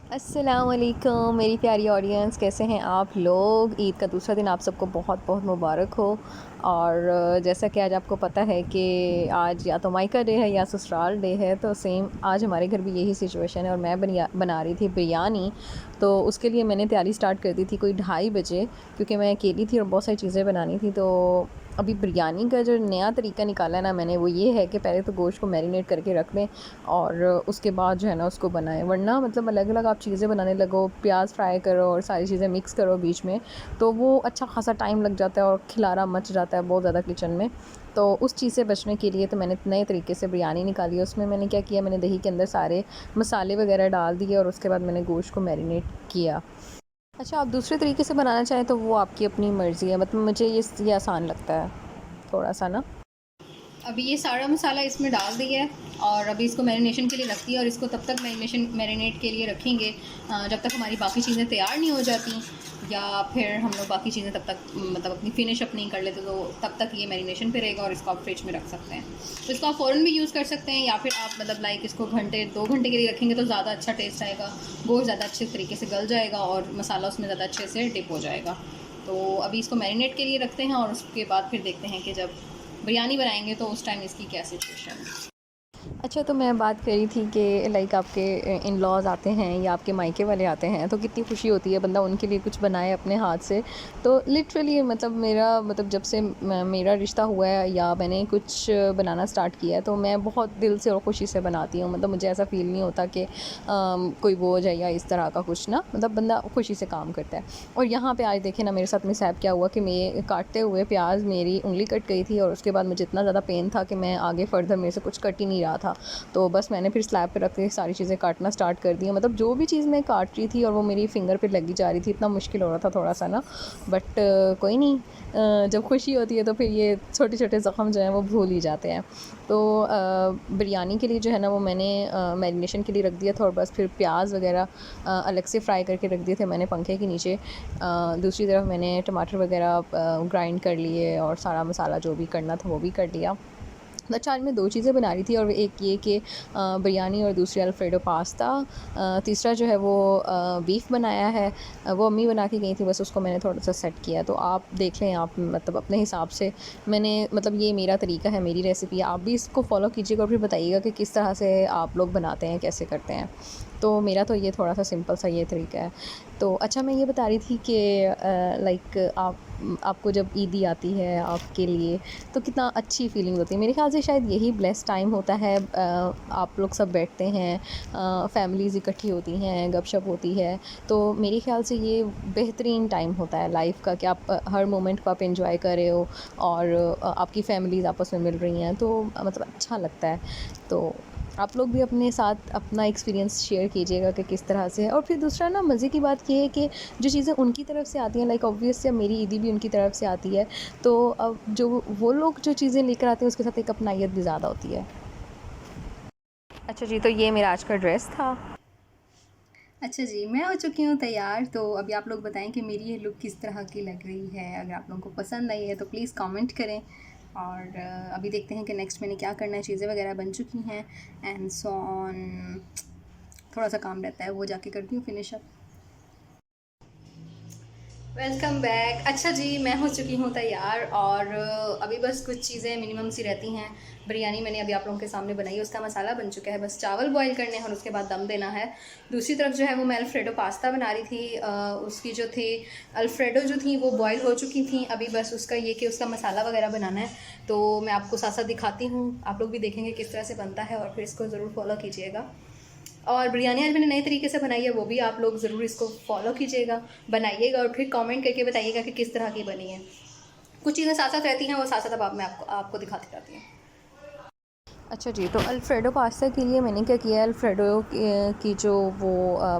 अस्सलाम वालेकुम मेरी प्यारी ऑडियंस, कैसे हैं आप लोग। ईद का दूसरा दिन आप सबको बहुत बहुत मुबारक हो। और जैसा कि आज आपको पता है कि आज या तो मायका डे है या ससुराल डे है, तो सेम आज हमारे घर भी यही सिचुएशन है। और मैं बना रही थी बिरयानी, तो उसके लिए मैंने तैयारी स्टार्ट कर दी थी कोई 2:30 बजे, क्योंकि मैं अकेली थी और बहुत सारी चीज़ें बनानी थी। तो अभी बिरयानी का जो नया तरीका निकाला है ना मैंने, वो ये है कि पहले तो गोश्त को मैरिनेट करके रख लें और उसके बाद जो है ना उसको बनाएं। वरना मतलब अलग अलग आप चीज़ें बनाने लगो, प्याज फ्राई करो और सारी चीज़ें मिक्स करो बीच में, तो वो अच्छा खासा टाइम लग जाता है और खिलारा मच जाता है बहुत ज़्यादा किचन में। तो उस चीज़ से बचने के लिए तो मैंने नए तरीके से बिरयानी निकाली है। उसमें मैंने क्या किया, मैंने दही के अंदर सारे मसाले वगैरह डाल दिए और उसके बाद मैंने गोश्त को मैरिनेट किया। अच्छा, आप दूसरे तरीके से बनाना चाहें तो वो आपकी अपनी मर्ज़ी है, मतलब मुझे ये आसान लगता है थोड़ा सा ना। अभी ये सारा मसाला इसमें डाल दिया है और अभी इसको मैरिनेशन के लिए रख दिया। और इसको तब तक मैरिनेट के लिए रखेंगे जब तक हमारी बाकी चीज़ें तैयार नहीं हो जाती, या फिर हम लोग बाकी चीज़ें तब तक मतलब अपनी फिनिश अपनी कर लेते, तो तब तक ये मैरिनेशन पे रहेगा और इसको आप फ्रिज में रख सकते हैं। तो इसको आप फ़ौरन भी यूज़ कर सकते हैं, या फिर आप मतलब लाइक इसको घंटे 2 घंटे के लिए रखेंगे तो ज़्यादा अच्छा टेस्ट आएगा, गोश्त ज़्यादा अच्छे तरीके से गल जाएगा और मसाला उसमें ज़्यादा अच्छे से डिप हो जाएगा। तो अभी इसको मैरिनेट के लिए रखते हैं और उसके बाद फिर देखते हैं कि जब बिरयानी बनाएंगे तो उस टाइम इसकी क्या सिचुएशन है। अच्छा, तो मैं बात कर रही थी कि लाइक आपके इन लॉज़ आते हैं या आपके मायके वाले आते हैं, तो कितनी खुशी होती है बंदा उनके लिए कुछ बनाए अपने हाथ से। तो लिटरली मतलब मेरा मतलब जब से मेरा रिश्ता हुआ है या मैंने कुछ बनाना स्टार्ट किया है, तो मैं बहुत दिल से और खुशी से बनाती हूँ। मतलब मुझे ऐसा फ़ील नहीं होता कि कोई बोझ है या इस तरह का कुछ ना, मतलब बंदा खुशी से काम करता है। और यहाँ पे आज देखें ना मेरे साथ मिसहैप क्या हुआ कि मैं काटते हुए प्याज मेरी उंगली कट गई थी और उसके बाद मुझे इतना ज़्यादा पेन था कि मैं आगे फर्दर मेरे से कुछ कट ही नहीं रहा था। तो बस मैंने फिर स्लैब पे रख के सारी चीज़ें काटना स्टार्ट कर दी। मतलब जो भी चीज़ मैं काट रही थी और वो मेरी फिंगर पे लगी जा रही थी, इतना मुश्किल हो रहा था थोड़ा सा ना। बट कोई नहीं, जब खुशी होती है तो फिर ये छोटे छोटे ज़ख्म जो हैं वो भूल ही जाते हैं। तो बिरयानी के लिए जो है ना वो मैंने मैरिनेशन के लिए रख दिया था और बस फिर प्याज वगैरह अलग से फ्राई करके रख दिए थे मैंने पंखे के नीचे। दूसरी तरफ मैंने टमाटर वगैरह ग्राइंड कर लिए और सारा मसाला जो भी करना था वो भी कर लिया। अच्छा, आज मैं 2 चीज़ें बना रही थी, और एक ये कि बिरयानी और दूसरी अल्फ्रेडो पास्ता। तीसरा जो है वो बीफ़ बनाया है, वो अम्मी बना के गई थी, बस उसको मैंने थोड़ा सा सेट किया। तो आप देख लें, आप मतलब अपने हिसाब से मैंने मतलब ये मेरा तरीका है, मेरी रेसिपी है, आप भी इसको फॉलो कीजिएगा और फिर बताइएगा कि किस तरह से आप लोग बनाते हैं, कैसे करते हैं। तो मेरा तो ये थोड़ा सा सिंपल सा ये तरीका है। तो अच्छा, मैं ये बता रही थी कि लाइक आपको जब ईदी आती है आपके लिए, तो कितना अच्छी फीलिंग होती है। मेरे ख़्याल से शायद यही ब्लेस टाइम होता है। आप लोग सब बैठते हैं, फैमिलीज़ इकट्ठी होती हैं, गपशप होती है। तो मेरे ख़्याल से ये बेहतरीन टाइम होता है लाइफ़ का, कि आप हर मोमेंट को आप एंजॉय कर रहे हो और आपकी फैमिलीज़ आपस में मिल रही हैं, तो मतलब अच्छा लगता है। तो आप लोग भी अपने साथ अपना एक्सपीरियंस शेयर कीजिएगा कि किस तरह से है। और फिर दूसरा ना मज़े की बात ये है कि जो चीज़ें उनकी तरफ से आती हैं, लाइक ऑब्वियसली अब मेरी ईदी भी उनकी तरफ से आती है, तो अब जो वो लोग जो चीज़ें लेकर आते हैं उसके साथ एक अपनाइत भी ज़्यादा होती है। अच्छा जी, तो ये मेरा आज का ड्रेस था। अच्छा जी, मैं हो चुकी हूँ तैयार। तो अभी आप लोग बताएं कि मेरी ये लुक किस तरह की लग रही है। अगर आप लोगों को पसंद आई है तो प्लीज़ कमेंट करें। और अभी देखते हैं कि नेक्स्ट मैंने क्या करना है। चीज़ें वगैरह बन चुकी हैं एंड सो ऑन। थोड़ा सा काम रहता है, वो जाके करती हूँ फिनिश अप। Welcome back. अच्छा जी, मैं हो चुकी हूँ तैयार और अभी बस कुछ चीज़ें मिनिमम सी रहती हैं। बिरयानी मैंने अभी आप लोगों के सामने बनाई है, उसका मसाला बन चुका है, बस चावल बॉईल करने हैं और उसके बाद दम देना है। दूसरी तरफ जो है वो मैं अल्फ्रेडो पास्ता बना रही थी। उसकी जो थी अल्फ्रेडो जो थी वो बॉईल हो चुकी थी। अभी बस उसका ये कि उसका मसाला वगैरह बनाना है, तो मैं आपको साथ साथ दिखाती हूँ। आप लोग भी देखेंगे किस तरह से बनता है और फिर इसको ज़रूर फॉलो कीजिएगा। और बिरयानी आज मैंने नए तरीके से बनाई है, वो भी आप लोग ज़रूर इसको फॉलो कीजिएगा, बनाइएगा और फिर कमेंट करके बताइएगा कि किस तरह की बनी है। कुछ चीज़ें साथ साथ रहती हैं, वो साथ साथ अब मैं आपको दिखाती रहती हूँ। अच्छा जी, तो अल्फ्रेडो पास्ता के लिए मैंने क्या किया है, अल्फ्रेडो की जो वो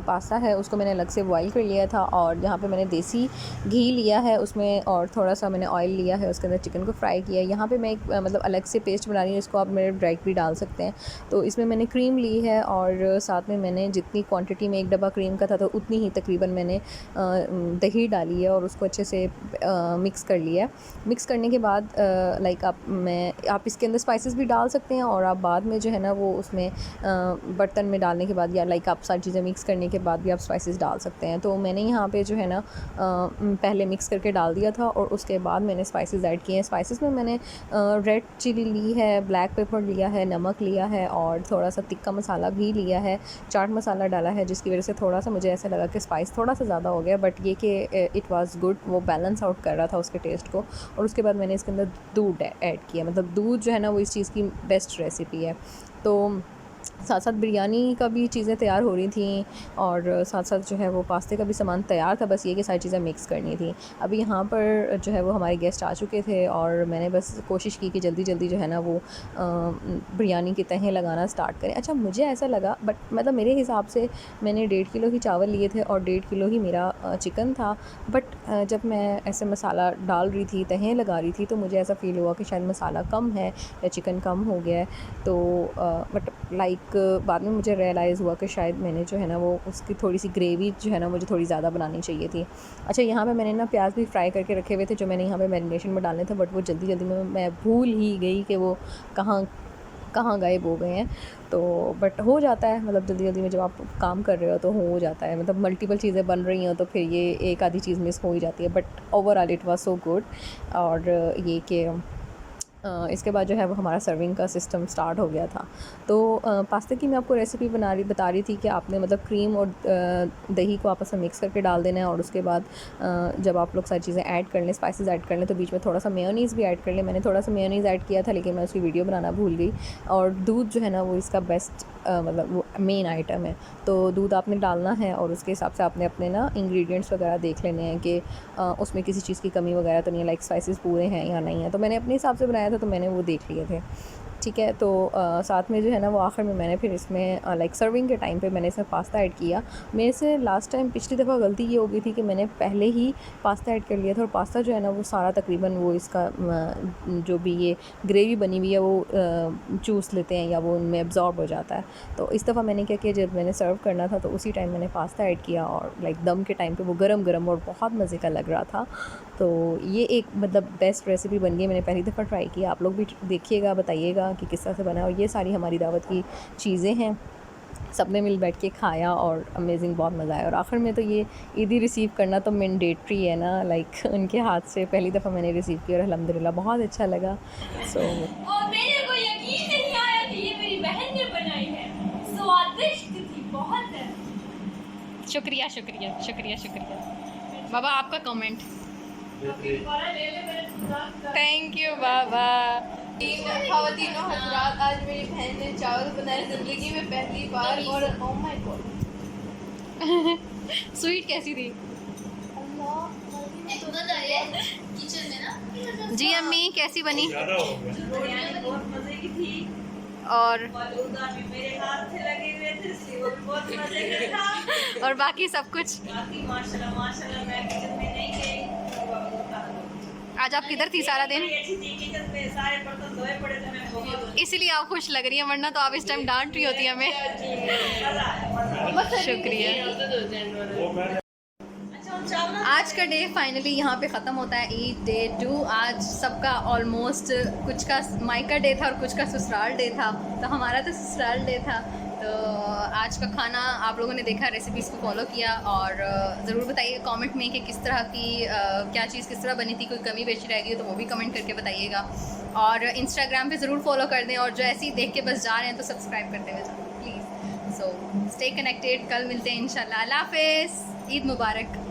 पास्ता है उसको मैंने अलग से बॉईल कर लिया था, और यहाँ पे मैंने देसी घी लिया है उसमें, और थोड़ा सा मैंने ऑयल लिया है, उसके अंदर चिकन को फ्राई किया है। यहाँ पे मैं एक मतलब अलग से पेस्ट बना रही हूँ, इसको आप मेरे डायरेक्ट भी डाल सकते हैं। तो इसमें मैंने क्रीम ली है और साथ में मैंने जितनी क्वान्टिटी में एक डब्बा क्रीम का था तो उतनी ही तकरीबन मैंने दही डाली है और उसको अच्छे से मिक्स कर लिया है। मिक्स करने के बाद लाइक आप इसके अंदर स्पाइसेस भी डाल सकते हैं और आप बाद में जो है ना वो उसमें बर्तन में डालने के बाद या लाइक आप सारी चीज़ें मिक्स करने के बाद भी आप स्पाइसेस डाल सकते हैं। तो मैंने यहाँ पे जो है ना पहले मिक्स करके डाल दिया था और उसके बाद मैंने स्पाइसेस ऐड किए हैं। स्पाइसेस में मैंने रेड चिली ली है, ब्लैक पेपर लिया है, नमक लिया है और थोड़ा सा तिक्का मसाला भी लिया है, चाट मसाला डाला है, जिसकी वजह से थोड़ा सा मुझे ऐसा लगा कि स्पाइस थोड़ा सा ज़्यादा हो गया, बट ये कि इट वाज़ गुड, वो बैलेंस आउट कर रहा था उसके टेस्ट को। और उसके बाद मैंने इसके अंदर दूध ऐड किया, मतलब दूध जो है ना वो इस चीज़ की बेस्ट रेसिपी है। तो साथ साथ बिरयानी का भी चीज़ें तैयार हो रही थी और साथ साथ जो है वो पास्ते का भी सामान तैयार था, बस ये कि सारी चीज़ें मिक्स करनी थी। अभी यहाँ पर जो है वो हमारे गेस्ट आ चुके थे और मैंने बस कोशिश की कि जल्दी जल्दी जो है ना वो बिरयानी की तहें लगाना स्टार्ट करें। अच्छा, मुझे ऐसा लगा, बट मतलब मेरे हिसाब से मैंने 1.5 किलो ही चावल लिए थे और 1.5 किलो ही मेरा चिकन था, बट जब मैं ऐसे मसाला डाल रही थी, तहें लगा रही थी, तो मुझे ऐसा फ़ील हुआ कि शायद मसाला कम है या चिकन कम हो गया है। तो बट लाइक बाद में मुझे रियलाइज़ हुआ कि शायद मैंने जो है ना वो उसकी थोड़ी सी ग्रेवी जो है ना मुझे थोड़ी ज़्यादा बनानी चाहिए थी। अच्छा, यहाँ पे मैंने ना प्याज भी फ्राई करके रखे हुए थे जो मैंने यहाँ पे मैरिनेशन में डालने थे, बट वो जल्दी जल्दी में मैं भूल ही गई कि वो कहाँ कहाँ गायब हो गए हैं। तो बट हो जाता है, मतलब जल्दी जल्दी में जब आप काम कर रहे हो तो हो जाता है, मतलब मल्टीपल चीज़ें बन रही हैं तो फिर ये एक आधी चीज़ मिस हो ही जाती है, but overall it was so good. और ये कि इसके बाद जो है वो हमारा सर्विंग का सिस्टम स्टार्ट हो गया था। तो पास्ता की मैं आपको रेसिपी बता रही थी कि आपने मतलब क्रीम और दही को आपस में मिक्स करके डाल देना है और उसके बाद जब आप लोग सारी चीज़ें ऐड कर लें, स्पाइसेस ऐड कर लें, तो बीच में थोड़ा सा मेयोनीज़ भी ऐड कर लें। मैंने थोड़ा सा मेयोनीज़ ऐड किया था लेकिन मैं उसकी वीडियो बनाना भूल गई। और दूध जो है ना वो इसका बेस्ट मतलब वो मेन आइटम है, तो दूध आपने डालना है और उसके हिसाब से आपने अपने ना इंग्रेडिएंट्स वगैरह देख लेने हैं कि उसमें किसी चीज़ की कमी वगैरह तो नहीं है, लाइक स्पाइसेस पूरे हैं या नहीं है। तो मैंने अपने हिसाब से बनाया था तो मैंने वो देख लिए थे, ठीक है। तो साथ में जो है ना वो आखिर में मैंने फिर इसमें लाइक सर्विंग के टाइम पे मैंने इसमें पास्ता ऐड किया। मेरे से लास्ट टाइम पिछली दफ़ा गलती ये हो गई थी कि मैंने पहले ही पास्ता ऐड कर लिया था और पास्ता जो है ना वो सारा तकरीबन वो इसका जो भी ये ग्रेवी बनी हुई है वो चूस लेते हैं या वो उनमें एब्जॉर्ब हो जाता है। तो इस दफ़ा मैंने क्या किया, जब मैंने सर्व करना था तो उसी टाइम मैंने पास्ता ऐड किया और लाइक दम के टाइम पे वो गरम गरम और बहुत मज़े का लग रहा था। तो ये एक मतलब बेस्ट रेसिपी बन गई, मैंने पहली दफ़ा ट्राई किया। आप लोग भी देखिएगा, बताइएगा कि किस तरह से बना। और ये सारी हमारी दावत की चीज़ें हैं, सब ने मिल बैठ के खाया और अमेजिंग, बहुत मज़ा आया। और आखिर में तो ये ईदी रिसीव करना तो मैंडेटरी है ना, लाइक उनके हाथ से पहली दफ़ा मैंने रिसीव किया और अल्हम्दुलिल्लाह बहुत अच्छा लगा। सो और मेरे को यकीन नहीं आया कि ये मेरी बहन ने बनाई है, स्वादिष्ट थी बहुत। शुक्रिया शुक्रिया शुक्रिया शुक्रिया बाबा, आपका कमेंट। थैंक यू बाबा। ख़वातीनो हज़रात, आज मेरी बहन ने चावल बनाए ज़िंदगी में पहली बार और ओह माय गॉड, स्वीट कैसी थी? किचन में ना जी अम्मी, कैसी बनी? बिरयानी बहुत मज़े की थी और फालूदा भी मेरे हाथ से लगे हुए थे, इसलिए वो भी बहुत मज़े का था। और बाकी सब कुछ? बाकी माशाल्लाह माशाल्लाह मैं किचन में नहीं गई। आज आप किधर थी सारा दिन? अच्छी थी, किचन में सारे बर्तन धोए पड़े थे, मैं बहुत इसीलिए आप खुश लग रही हैं, वरना तो आप इस टाइम डांट रही होती हमें। शुक्रिया। आज का डे फाइनली यहाँ पे ख़त्म होता है, ईद डे 2। आज सबका ऑलमोस्ट, कुछ का मायका डे था और कुछ का ससुराल डे था, तो हमारा तो ससुराल डे था। तो आज का खाना आप लोगों ने देखा, रेसिपीज़ को फॉलो किया और ज़रूर बताइए कमेंट में कि किस तरह की क्या चीज़ किस तरह बनी थी, कोई कमी पेशी रह गई हो तो वो भी कमेंट करके बताइएगा। और इंस्टाग्राम पे ज़रूर फॉलो कर दें और जो ऐसे ही देख के बस जा रहे हैं तो सब्सक्राइब करते हुए जाओ प्लीज़। सो स्टे कनेक्टेड, कल मिलते हैं इंशाल्लाह। अल्लाह हाफ़िज़, ईद मुबारक।